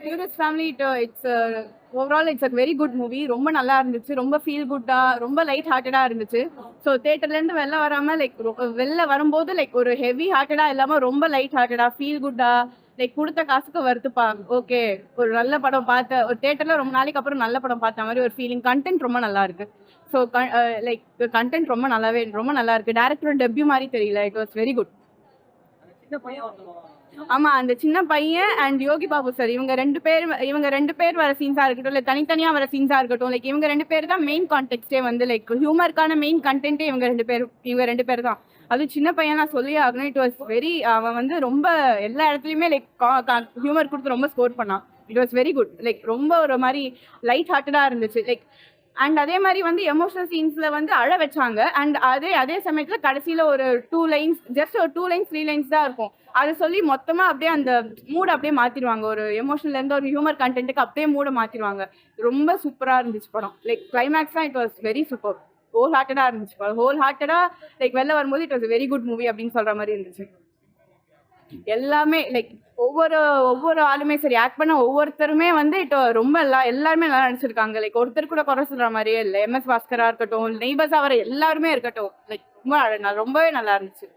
Tourist family it's overall it's a very good movie. ரொம்ப நல்லா இருந்துச்சு. ரொம்ப ஃபீல் குட்டா, ரொம்ப லைட் ஹார்ட்டடா இருந்துச்சு. ஸோ தேட்டர்லேருந்து வெளில வராம வெளில வரும்போது ஒரு ஹெவி ஹார்ட்டடா இல்லாம ரொம்ப லைட் ஹார்ட்டடா, ஃபீல் குட்டா, குடுத்த காசுக்கு வருதுப்பா. ஓகே, ஒரு நல்ல படம் பார்த்த ஒரு தேட்டர்ல ரொம்ப நாளைக்கு அப்புறம் நல்ல படம் பார்த்த மாதிரி ஒரு ஃபீலிங். கண்டென்ட் ரொம்ப நல்லா இருக்கு. ஸோ லைக் கண்டென்ட் ரொம்ப நல்லா இருக்கு. டேரக்டரோட டெபியூ மாதிரி தெரியல. It was very good. ஆமா, அந்த சின்ன பையன் அண்ட் யோகி பாபு சார் இவங்க ரெண்டு பேர் வர சீன்ஸா இருக்கட்டும், இல்ல தனித்தனியா வர சீன்ஸா இருக்கட்டும், இவங்க ரெண்டு பேர் தான் மெயின் கான்டெக்ஸ்டே வந்து ஹியூமருக்கான மெயின் கண்டென்ட்டே இவங்க ரெண்டு பேர் தான். அது சின்ன பையன் நான் சொல்லி ஆகணும். இட் வாஸ் வெரி அவன் வந்து ரொம்ப எல்லா இடத்துலயுமே ஹியூமர் கொடுத்து ரொம்ப ஸ்கோர் பண்ணான். It was very good. ரொம்ப ஒரு மாதிரி லைட் ஹார்ட்டடா இருந்துச்சு. அண்ட் அதே மாதிரி வந்து எமோஷனல் சீன்ஸ்ல வந்து அழ வச்சாங்க. அண்ட் அதே சமயத்துல கடைசியில ஒரு 2 லைன்ஸ், ஜஸ்ட் ஒரு 2 லைன்ஸ் 3 லைன்ஸ் தான் இருக்கும். அதை சொல்லி மொத்தமா அப்படியே அந்த மூட் அப்படியே மாத்திடுவாங்க. ஒரு எமோஷனல்ல இருந்து ஒரு ஹியூமர் கண்டென்ட்டுக்கு அப்படியே மூட மாத்திடுவாங்க. ரொம்ப சூப்பரா இருந்துச்சு படம். கிளைமேக்ஸ் தான் it was very super. Whole ஹார்ட்டடா இருந்துச்சு படம். ஹோல் ஹார்ட்டடா வெளில வரும்போது it was very good movie அப்படின்னு சொல்ற மாதிரி இருந்துச்சு. எல்லாமே ஒவ்வொரு ஆளுமே சரி, ஆக்ட் பண்ண ஒவ்வொருத்தருமே வந்து ரொம்ப எல்லாருமே நல்லா நடிச்சிருக்காங்க. ஒருத்தர் கூட குறை சொல்ற மாதிரியே இல்லை. MS பாஸ்கரா இருக்கட்டும், நெய்பர்ஸா வர எல்லாருமே இருக்கட்டும், ரொம்பவே நல்லா இருந்துச்சு.